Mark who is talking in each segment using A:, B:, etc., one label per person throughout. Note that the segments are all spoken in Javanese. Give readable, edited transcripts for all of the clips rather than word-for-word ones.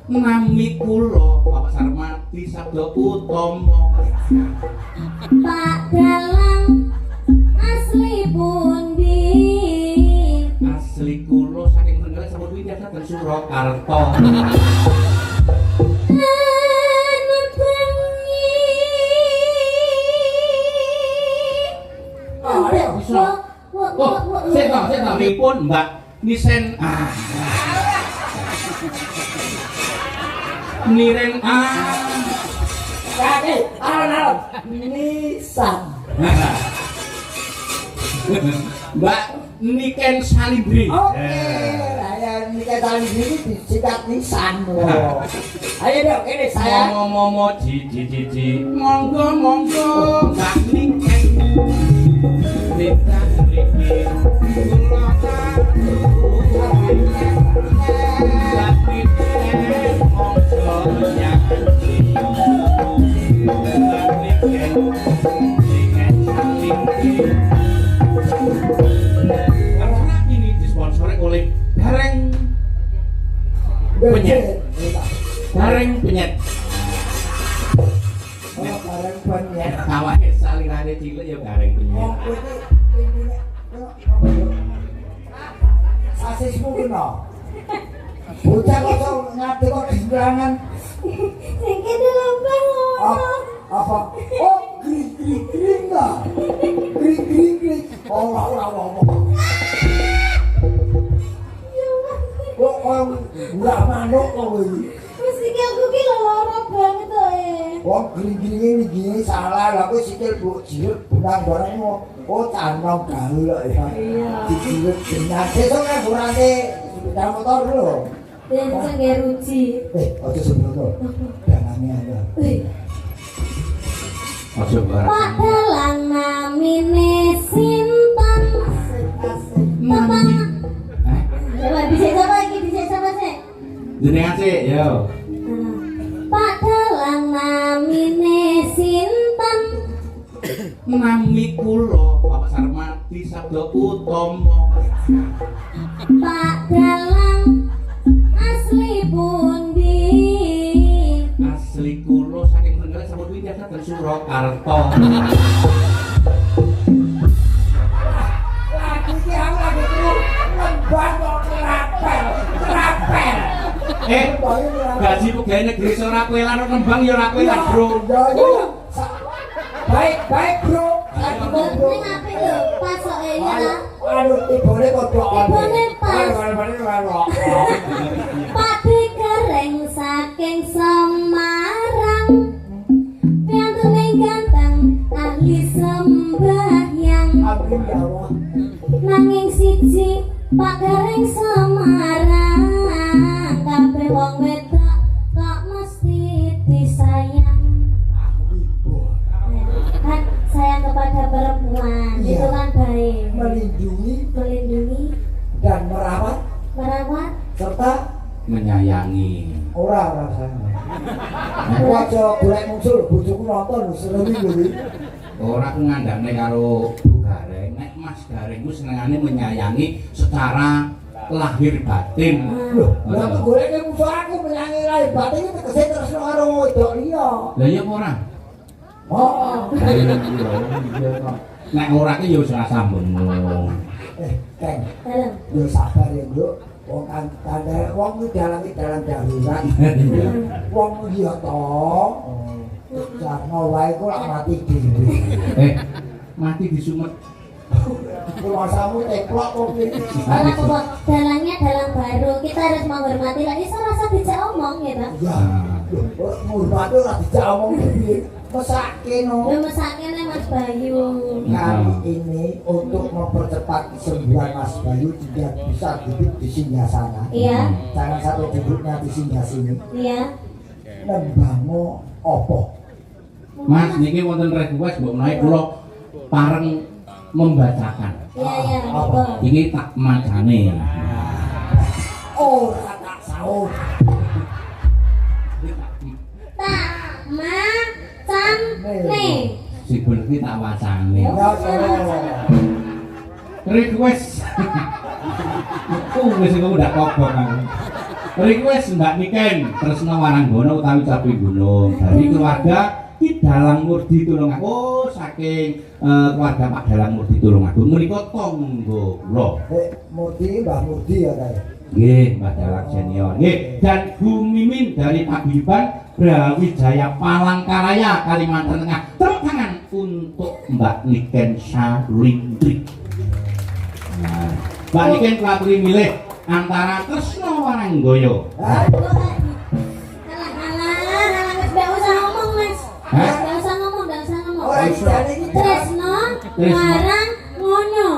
A: Nami kula Bapak Sarmadi Sabda Utama.
B: Pak Dalang asli pundi?
A: Asli kula saking Trenggalek sampun wingi dateng Surakarta. Seta pripun Mbak Nisen Niren
C: Kaki alon-alon Nisan.
A: Mbak Niken Salibri.
C: Oke, saya Niken Salibri ini disingkat Nisan. Ayo dong, ini saya.
A: Momo ji. Monggo Mbak Niken. Kita mriki kula Mbak Niken monggo nyanyi. Mbak Niken Salibri. Karena ini disponsori oleh Gareng Penyet.
C: Bareng Penyet.
A: Awake salirane cilik ya Gareng Penyet.
C: Sasismu kena. Bocah kok ngate kok diserangan.
B: Sing kene lambang
C: Apa? Oh, gring enggak? Gring. Oh, ora. Kok burak manuk kok iki.
B: Wis iki aku ki lara banget kok
C: Wong gring iki salah lha kok sikil mbok jilet benang barengmu. Oh, canong gaul kok ya.
B: Iya.
C: Dijilet benang. Sesuk kan burane sepeda motor lho.
B: Dan bisa nggak ruci.
C: Ojo sebelumnya. Dangane ada.
A: Ojo
B: Pak
A: barang.
B: Dalang namine sinten? Papa. Coba bisa siapa sih?
A: Jenengan sih, yo.
B: Pak Dalang namine sinten?
A: Nami kula Bapak Sarmadi Sabda Utama.
B: Pak Dalang asli pundi?
A: Asli kula saking Trenggalek sampun wingi dateng Surakarta.
C: Lagi iki aku terus lembah kok rapel.
A: Gaji pegawai negeri ora kowe lan nembang ya ora kowe lan, Bro.
C: Ya. Baik, Bro.
B: Ning apik lho, pasoke ya ta.
C: Aduh, ibune kok
B: Ibune pas.
C: Aduh.
B: Pati Gareng saking Semarang. Piantune ganteng ahli sembahyang.
C: Amin ya Allah.
B: Nanging siji Pak Gareng Semarang. Kabeh wong wedok kok mesti disayang. Kan sayang kepada perempuan itu kan baik. Melindungi
C: Dan merawat serta
A: Menyayangi.
C: ora rasane. Aku aja golek musuh bojoku nonton seneng iki.
A: Ora aku ngandakne karo Bu Gareng. Nek Mas Gareng ku senengane menyayangi secara lahir batin.
C: Lho, lha aku golek musuh aku menyanyi lahir batin iki tegese tresno karo wedok liya.
A: Lah iya apa ora?
C: Oh.
A: Nek ora ki ya wis ora sambungmu.
C: Keng.
B: Dalam.
C: Yo sabar ya, Nduk. Wong kan wong iki dalam darurat. Wong iya to. Jarno wae kok lak mati dhewe.
A: Mati disumet.
C: Kula samu teplok kok iki.
B: Dalam apa? Dalangnya dalang baru. Kita harus menghormati lah. Iso rasa dijak omong ya, Bang.
C: Ya. Ngurmati ora dijak omong piye. Mesake no.
B: Lu mesake nih Mas Bayu.
C: Kali ini untuk mempercepat kesembuhan Mas Bayu tidak bisa duduk di singgasana.
B: Iya.
C: Jangan satu duduknya di singgah sini.
B: Iya.
C: Nembangmu opo?
A: Mas niki wonten request mbok menawi kula pareng membacakan.
B: Iya, betul.
A: Iki tak macane.
C: Ora tak saur.
B: Tak macane.
A: Si bener iki tak wacane.
C: Ya,
A: Request. Aku wis kok udah kobong aku. Request Mbak Niken Tresna Waranggono utawi Capi Gunung dari keluarga Ki Dalang Murdi Tulungagung. Oh, saking keluarga Pak Dalang Murdi Tulungagung menika tangga kula.
C: Murdi, Mbah Murdi ya kae.
A: Nggih, Mbak Dalang senior. Nggih, dan Bu Mimin dari Paguyuban Brawijaya Palangkaraya Kalimantan Tengah. Tepuk tangan untuk Mbak Niken Sarindri. Nah, Mbak Niken Platri milih antara Tresna Waranggoyo.
B: Nggak usah ngomong mas.
A: Hah?
B: Nggak usah ngomong.
C: Ora isane iki
B: Tresno Warang Ngono.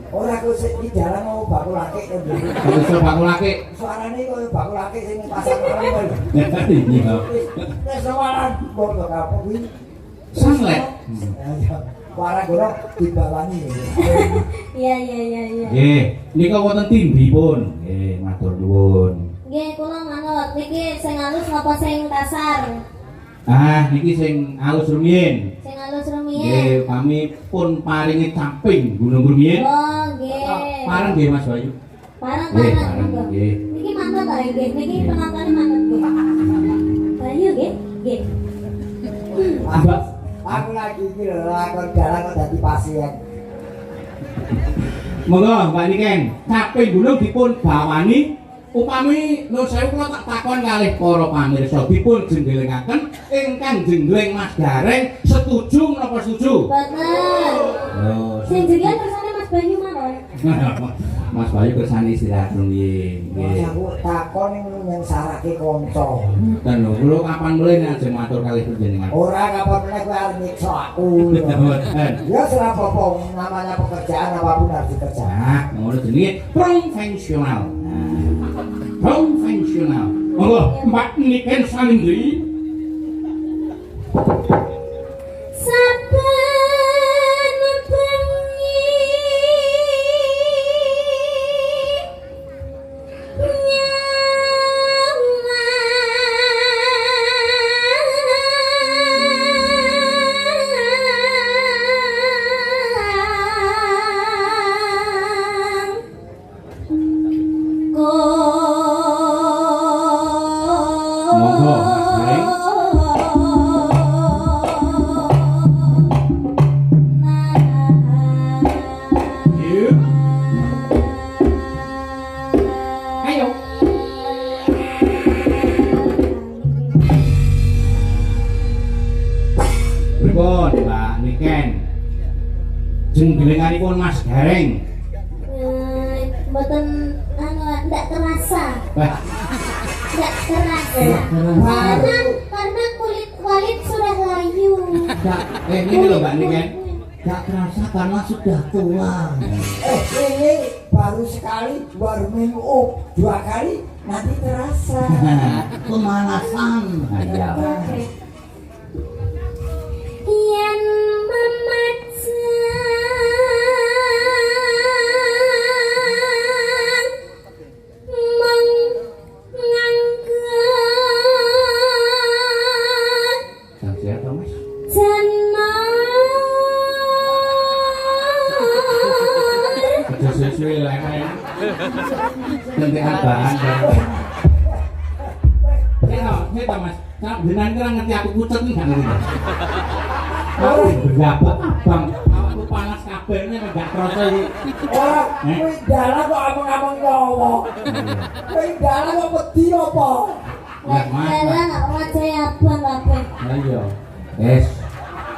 C: ora kok sik iki jalan mau bakul laki to.
A: Tresna bakul laki.
C: Suarane koyo bakul laki sing pasar malam kowe.
A: Iya.
C: Wis sawaran kok apa kuwi.
A: Sanglet.
C: Warang gono dibawani.
B: Iya.
A: Nggih, nika wonten tindipun. Nggih, matur nuwun.
B: Nggih, kula manut. Niki sing halus napa sing kasar?
A: Ah, niki sing alus rumiyin.
B: Sing halus rumiyin.
A: Nggih, kami pun paringi caping Gunung Rumiyin.
B: Oh, nggih.
A: Pareng nggih Mas Bayu.
B: Parang.
A: Nggih, pareng nggih.
B: Niki mantap ta nggih. Niki penontonnya mantap nggih. Bayu nggih. Nggih.
A: Mbak,
C: Aku lagi iki lho lakon jalan kok dadi pasien.
A: monggo Mbak Niken, caping gunung dipun bawani upami lho saya kula tak takon kalih para pamirsa dipun jenggelengaken ingkang jengleng Mas Gareng setuju menapa setuju?
B: Bener.
A: Oh,
B: Sing jenengan kersane Mas Bayu mawon.
A: Mas Bayu kersane istirahat rumiyin.
C: Mas
A: Nggih.
C: aku takon yang sarake kanca.
A: Dan lho kula kapan mulai nek ajeng matur kalih panjenengan.
C: Ora kapan meneh kowe arep nyiksa aku.
A: Mboten.
C: Ya ora apa-apa, namanya pekerjaan apapun harus dikerjakan.
A: Nah, ngono jenenge profesional. Nah, profesional. Monggo Mbak Niken Sarindri.
B: Saben bengi
A: Monggo, Mas Gareng. Yuk. Ayo. Pripun Mbak Niken? Jenggelenganipun Mas Gareng.
B: Mboten ndak terasa.
A: Wah,
B: Ndak terasa. Karena kulit sudah layu.
A: ini lho Mbak Niken.
C: Gak terasa karena sudah tua. Ini baru sekali, baru minum 2 kali, nanti terasa. Pemanasan.
A: Ayo.
B: Yen memacang
A: Sang siapa Mas? Kerja sesuai lah ya. Tentukan bahan dan. Saya Mas. Saya benar kira ngerti aku pucet nih kan ngerti. Aku berapa abang. Aku panas kabelnya enggak kerasa ini.
C: Orang kuwi dalan kok ameng-ameng nyawa. Kuwi dalan kok wedi apa?
A: Ya Mas.
B: Lah nggak wajah abang kabeh.
A: Ayo. Wes.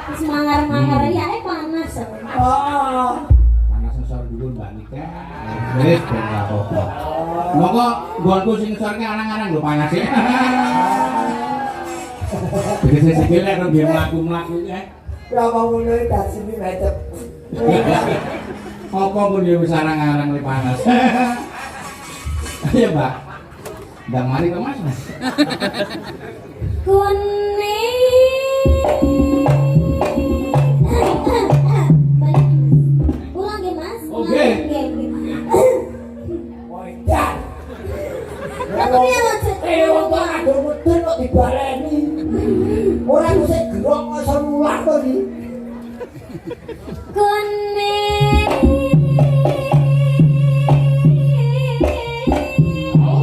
B: Wis mangar-mangar ya panas.
C: Ah.
A: Panas sensor dulu Mbak Nika. Wes ben ra apa-apa. Monggo nggonku sing ngesorke arang-arang lho panas ya. Jadi sikil nek dia mlaku-mlaku ya.
C: Ya mau mulai dari sini mecet.
A: Apa pun dia wis arang-arang le panas. Ayo Mbak. Ndang mari kok Mas.
B: Kuning. Ulang nggih Mas.
A: Oke.
C: Wajah.
B: Aku ya maksud.
C: Wong ada medun kok dibaleni. Ora mesti gerok iso nular to iki.
B: Kuning.
A: Oh,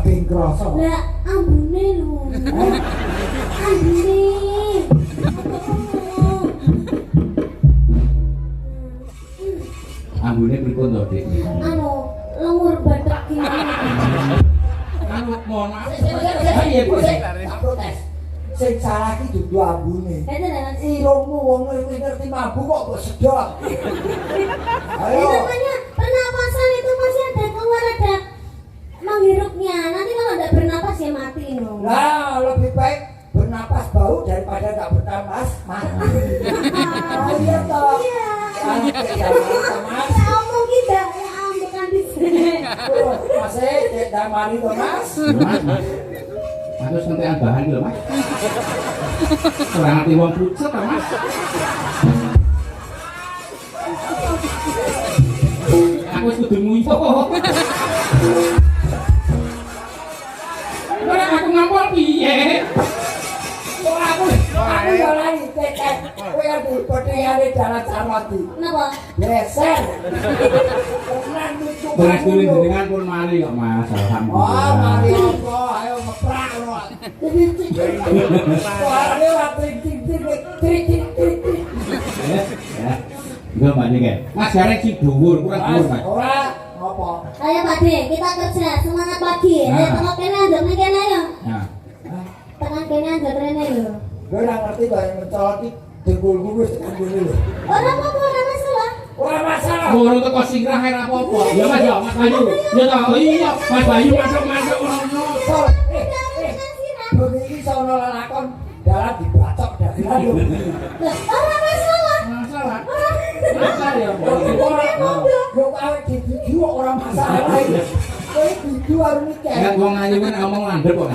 C: saking krasa.
B: Lah ambune lho. Ambune.
A: Ambune pripun to, Dik?
B: Anu, lemur badak gimana?
A: Anu mohon maaf.
C: Iya, tak protes. Sing salah iki dudu ambune.
B: Itu dengan
C: Irungmu wong wis ngerti mabuk kok sedot. Ayo.
B: itu namanya pernapasan itu masih ada keluar ada menghirupnya. Nanti kalau tidak bernapas ya mati no.
C: Lah, lebih baik bernapas bau daripada enggak bernapas mati. Oh iya toh.
B: Iya.
C: Ya, Mas.
B: Ya omong kita, ya bukan di sini.
C: Masih Dek Damari to, Mas.
A: Mas. Aku sentekan bahan lho, Mas. Ora ngerti wong pucet ta, Mas. Aku wis kudu nguyuh. Ora aku ngampol piye?
C: Aku yo lali Dek. Kowe ngerti potengane dalan Sarwati.
B: Kenapa?
C: Bleser. Tenan lucu.
A: Beras dulu jenengan pun mari kok, Mas.
C: Oh,
A: Alhamdulillah.
C: mari apa? Ayo ngeprak lho. Suarane wa trik trik trik trik trik trik trik.
A: Ya. Enggak Mbak Ningen. Mas gareng sing dhuwur, kurang dhuwur, Mas.
C: Ora ngopo?
B: Ayo Pak De, kita kerja semangat pagi. Ayo tengok kene anjir nih kene yo.
A: Nah.
B: Tekan kene anjir rene yo.
C: Kowe ora ngerti kok yang mencolot iki dengkulku wis tekan kene lho.
B: Ora apa-apa, ora masalah.
C: Ora masalah.
A: Boro teko singrah ora apa-apa. Ya Mas, ya Mas Bayu. Ya ta, iya, Mas Bayu masuk-masuk ngono.
C: Sol, begini sono lakon dalan dibacok dagelan lho.
B: Ora masalah.
A: Masalah. Masalah ya.
C: Yo awake dijuju ora masalah. Kowe dijuju arep nikah.
A: Enggak wong ayu kan ngomong landep kok.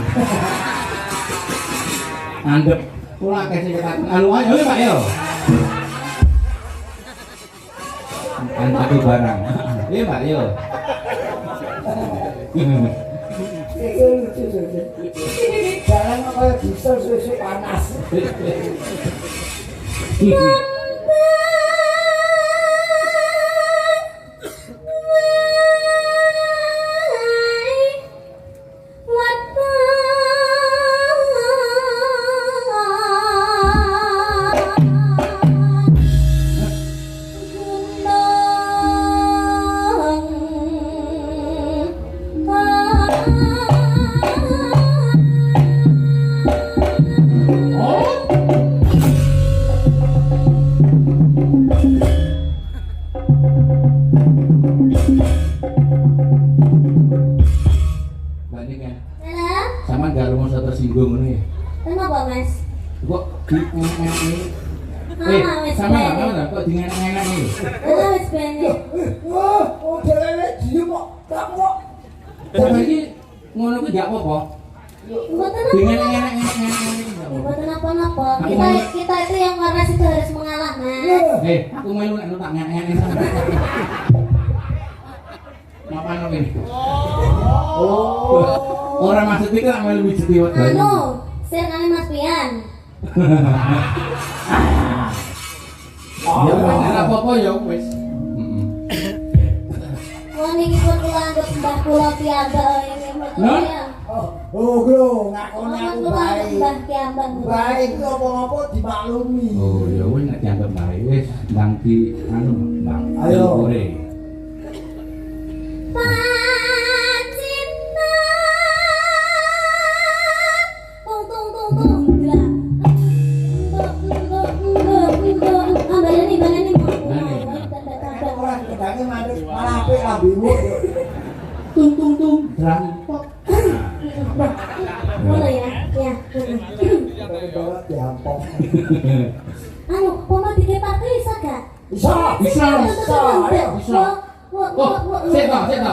A: Landep. Kula kasih kata anu ayo Pak yo. Antak barang. Iya Pak yo.
C: Iki lucu lucu. Jalan kaya diesel susu panas.
A: Sama gak rumah saya tersinggung ini.
B: Kenapa Mas?
A: Kok di
B: Wis
A: sama
B: ben.
A: gak tahu kok di enak ini.
B: Wis ben.
C: Wah, oh dhewe diem kok. Kamu kok
A: Sama ini ngono ku gak apa-apa.
B: Mboten
A: Di
B: apa.
A: enak.
B: Mboten apa-apa. Kita itu yang waras itu harus mengalah, Mas.
A: Aku melu nek tak enak sama. Ngapain ini? Orang maksud itu nak melu mijeti wae.
B: Anu, sir kali Mas Pian.
A: Ya ora apa-apa ya wis.
B: Wong niki pun kula anggap mbah kula piyambak ini
A: Nah?
B: ya.
C: Oh, bro, ngakoni
B: Wong
C: aku
B: kula anggap
C: baik.
B: mbah piyambak.
C: Baik itu apa-apa dimaklumi.
A: Oh ya wis nek dianggap baik wis ndang di anu Bang.
C: Ayo.
A: Ore.
B: Pacinta. Tung. Gila. Balani.
C: Orang kedange mandek malah apik lambemu.
A: Tung. Rampok.
B: Ngono ya. Ya.
C: Bawa diampok.
B: Anu, pomo dikepak iso gak?
C: Bisa.
A: Bisa. Oh, sik to.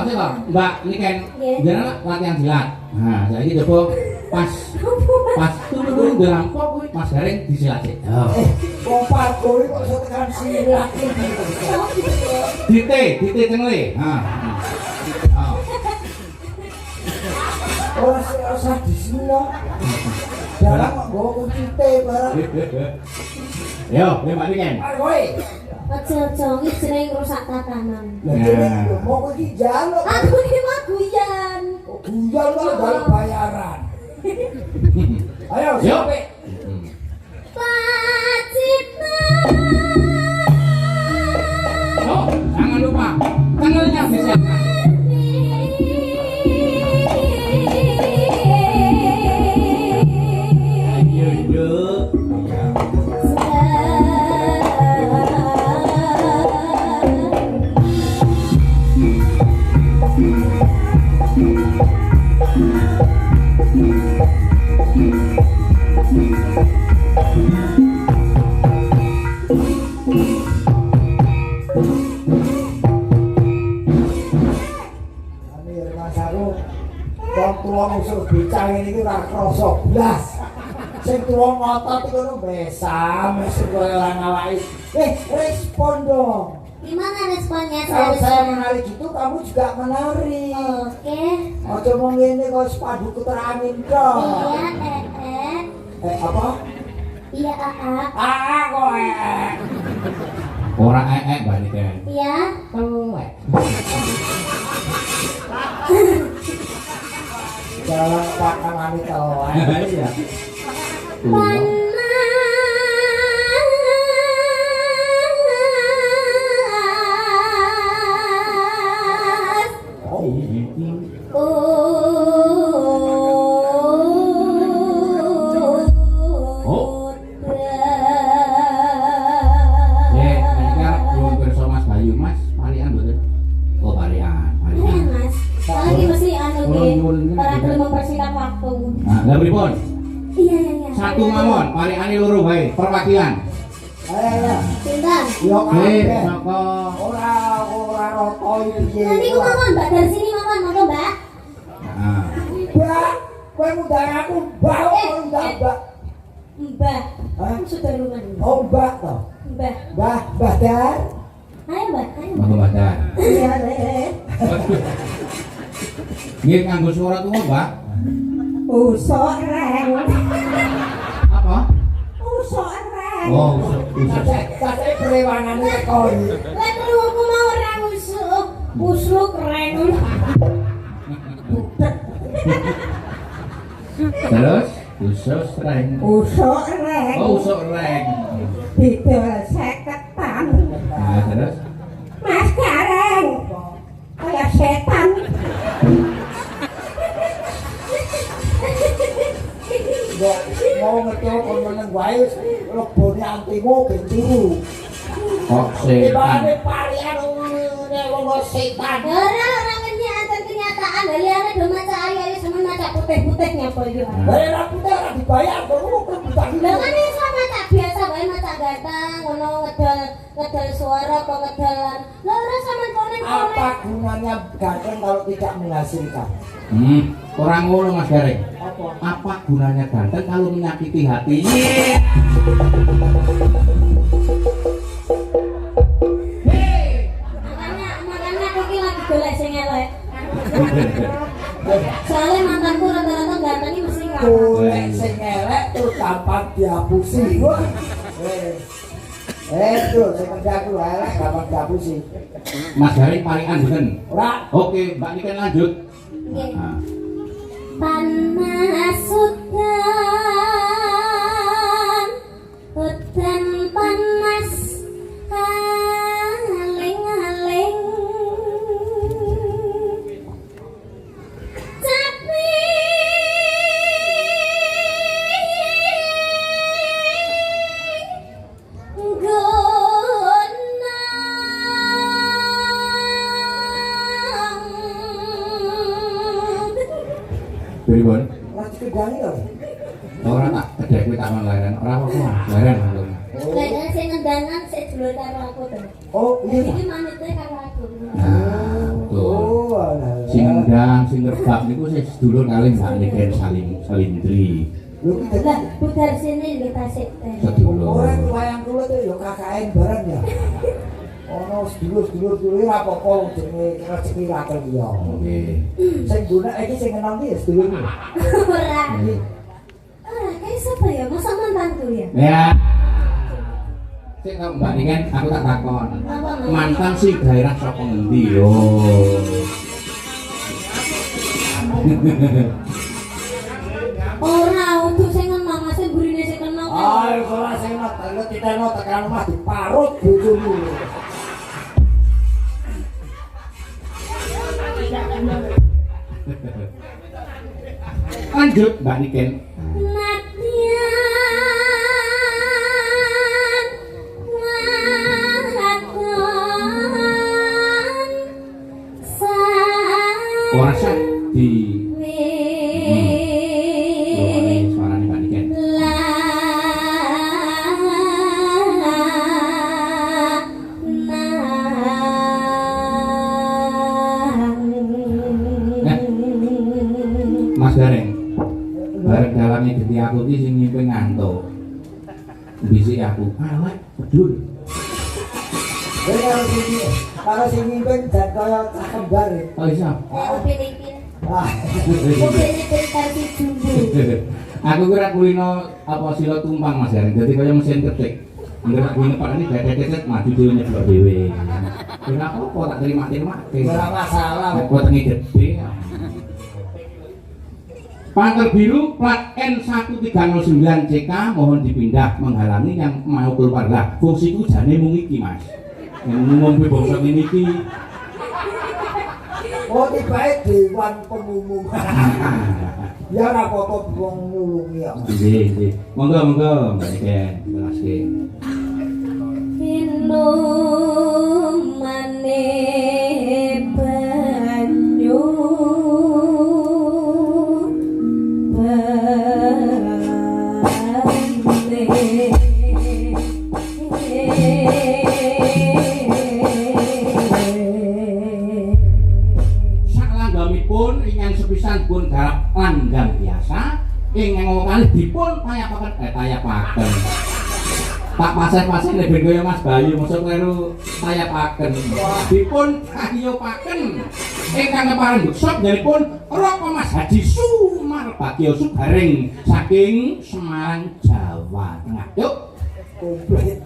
A: Mbak, ini kan jenengan latihan silat. Nah, saiki coba pas turun rampok kuwi Mas Gareng disilat sik. Oh.
C: Wong parkour kok iso tekan silat iki.
A: Dite cengle. Ha. Oh.
C: Ora usah disilo. Jalan kok nggawa kunci barang.
A: Yo, Mbak Niken.
C: Ayo kowe.
B: Aja iki jenenge rusak tatanan.
C: Lah dene mau kowe iki jaluk.
B: Aku iki mah guyan.
C: guyon kok njaluk bayaran. Ayo,
A: Yuk.
C: siapa?
B: Pacita.
A: Oh, jangan lupa tanggalnya disiapkan. Ayo, yuk.
C: Amir Mas aku wong tuwa musuh bicang ini ora krasa blas. Sing tuwa ngotot iku ngono besam wis koyo ora ngawaki. Respon dong.
B: Gimana responnya
C: Kalau saya
B: seharusnya?
C: menari gitu kamu juga menari.
B: Oke.
C: Ojo mau ngene kok sepadu keterangin dong.
B: Iya,
C: Apa?
B: Iya,
C: Kok
A: Ora balik kan.
B: Iya.
C: Telek. Jalan pakangan telek.
A: Iya.
B: Panas.
A: Mas Bayu Mas, parian betul. Oh, parian.
B: Iya, Mas. Lagi mesti anu
A: Oh,
B: nih.
A: nyuwun.
B: Para belum mempersingkat waktu.
A: Nah, lha pripun?
B: Iya.
A: Satu mawon, pariane loro bae, perwakilan.
C: Ayo.
B: Pinten?
C: Yo
A: Nggih,
C: kabeh.
A: saka
C: Ora roto iki.
B: Nanti ku mawon, Mbak, dari sini mawon, monggo, Mbak.
A: Nah,
C: Mbak, kowe ngundang aku Mbak kok ngundang Mbak.
B: Mbak.
C: Hah?
B: Sudah rumah.
C: Oh Mbak toh.
B: Mbak.
C: Mbah Dar.
B: Ayo, Mbak. Ayo.
A: monggo badan.
C: Iya, Nek.
A: Nggih kanggo suara tuwa, Mbak.
C: Usok reng.
A: Apa?
C: Usok reng.
A: Oh, usuk.
C: Kakek perewangane teko iki.
B: Lek krungu mau ora usuk, usluk reng.
A: Terus usus reng.
C: Usok reng.
A: Oh, usuk reng.
C: Didol 50-an.
A: Nah, terus
C: Mas Gareng. Kayak setan. Mbak, mau ngetok kon meneng wae lebone antimu ben turu.
A: kok setan.
C: Ibane parian wong setan.
B: Ora kenyataan, liane do maca ayo semen maca putih-putihnya apa yo.
C: Bare ra putih ora dibayar kok bukan.
B: Lah kan iso maca biasa wae maca ganteng, ngono ngedol suara kok ngedolan. Lah ora sampean konek.
C: Apa gunanya ganteng kalau tidak menghasilkan?
A: Orang ngono Mas Gareng.
C: Apa?
A: Apa gunanya ganteng kalau menyakiti hati?
B: Makanya aku ki lagi golek sing elek. Soalnya mantanku rata-rata gantengnya mesti kalah.
C: Golek sing elek terus gampang dihapusi. Wah. Tuh, sing aku elek gampang dihapusi.
A: Mas Gareng palingan mboten.
C: Ora.
A: Oke, Mbak Niken lanjut.
B: Nggih.
A: Nah,
B: Panas hutan panas aling-aling tapi
A: pripun?
C: Ora dikedani to.
A: Ora tak kedek kuwi tak leren. Ora apa-apa. Leren lho.
B: Lha sing ngendangan sik dulur karo aku to.
C: Oh, iya.
B: Iki manite karo aku.
A: Nah, tuh.
C: Oh, alah.
A: Sing ndang, sing ngerbak niku sing sedulur kali Mbak Niken Salindri.
C: Lho ki
B: Lah, budal sini nggih tasik teh.
A: Sedulur.
C: orang wayang kulo tuh yo KKN bareng ya. Ono sedulur-sedulur ora apa-apa jenenge rezeki rakel ya.
A: Oke.
C: Sing guna iki sing kenal ki ya sedulur.
B: Ora. Kayak siapa ya? Masa mantanku ya?
A: Ya. Sik kok Mbak Niken aku tak takon.
B: Apa, Mas?
A: Mantan sing daerah saka ngendi yo?
B: Ora untuk sing ngenong, Mas burine sing kenong.
C: Ayo ora sing ngono, titeno tekan omah diparut bojomu.
A: Lanjut Mbak Niken. Ora sak di suarane Mbak Niken. Mas Gareng. Bareng dalane gede aku iki sing nyimpen ngantuk. Bisik aku, awak pedul.
C: Kalau sing mimpin jan kaya cah kembar.
A: Oh iya.
B: Upin-ipin.
C: Ah,
B: Upin-ipin versi jumbo.
A: Aku kira kulino apa sila tumpang Mas Gareng. Dadi kaya mesin ketik. Angger aku ini pakane dedet-dedet maju dhewe nyeblok dhewe. Ora apa tak terima-terima.
C: ora masalah.
A: Nek wetenge gede. Panter biru plat N1309 CK mohon dipindah menghalangi yang mau keluar lah. Fungsiku jane mung iki Mas. Yang ngomong bangsa ini iki.
C: Oh tibae dewan pengumum. Ya ora apa-apa wong nulungi ya.
A: Nggih. Monggo Mbak Niken, jelaske.
B: Minum mane banyu
A: Salanggamipun ingkang sepisan pun garap langgam biasa ingkang kalih dipun tayapaken. Pak pasien-pasien lebih kaya Mas Bayu masuk kleru tayapaken. Dipun kayopaken ingkang kepareng sok njalipun Roko Mas Haji Sumar Bagyo Sugaring saking Semarang Jawa Tengah. Yuk
C: Komplit.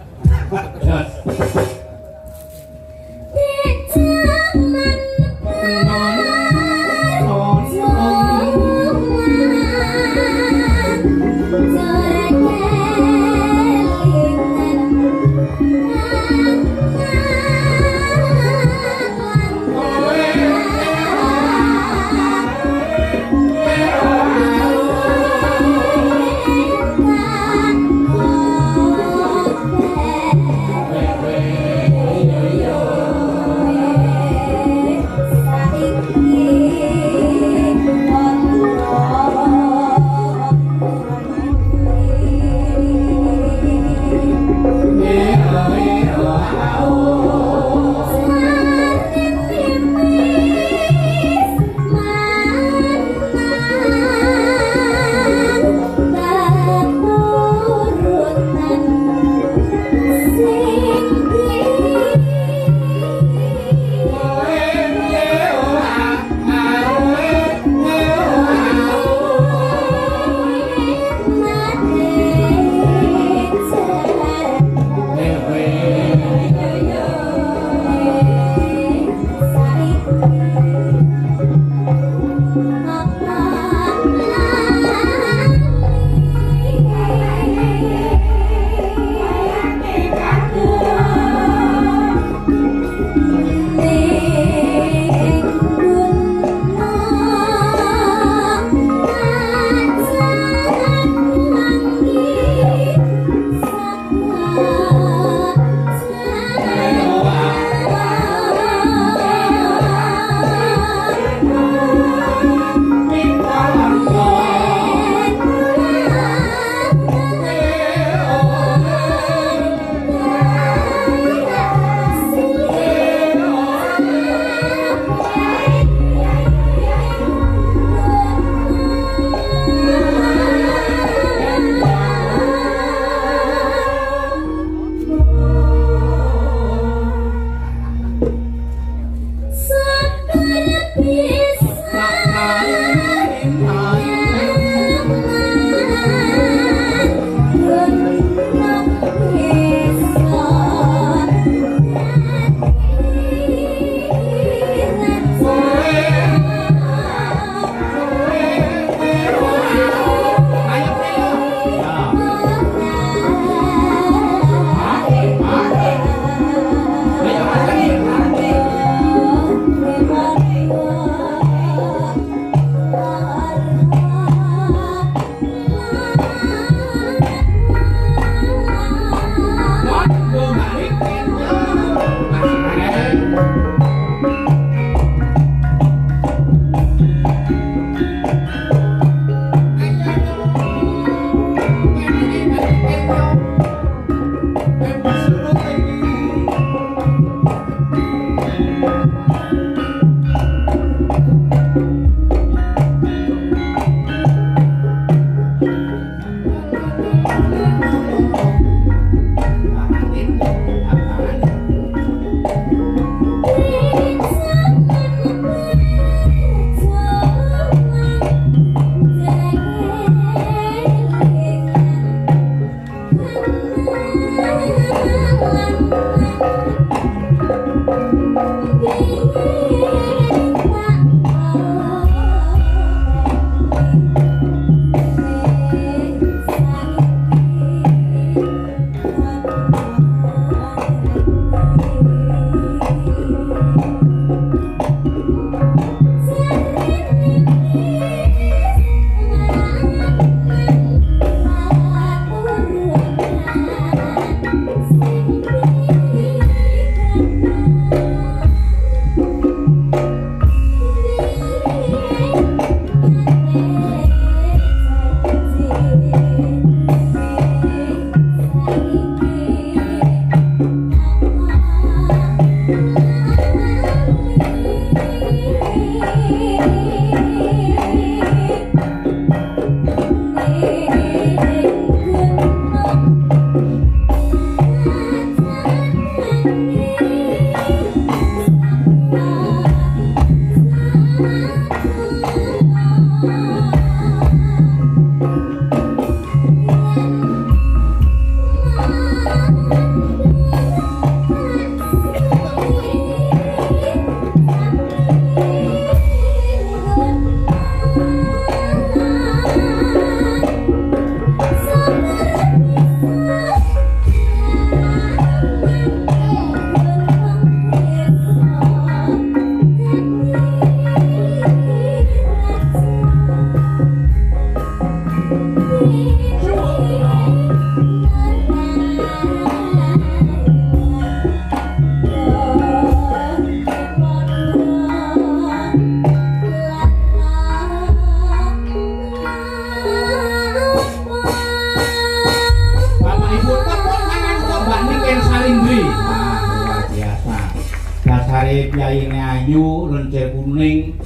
A: rayine ayu, lencer kuning.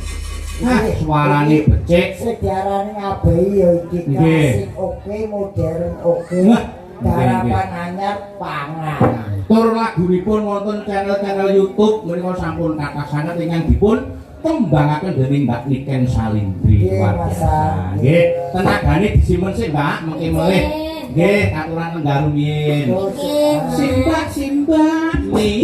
A: Hah, suarane becik.
C: Sing diarani ABI ya iki
A: Nggih.
C: klasik oke, modern oke.
A: Wah,
C: Garapan anyar pangan.
A: Tur lagunipun wonten channel-channel YouTube menika sampun kathah sanget ingkang dipun tembangaken dening Mbak Niken Salindri.
C: Nggih,
A: Luar
C: Mas.
A: biasa. Nggih, tenagane disimpen sik, Mbak, mengke melih. Nggih, katuran nenggaru miyin.
C: Terus,
B: Nggih, Mas.
A: Simbak nih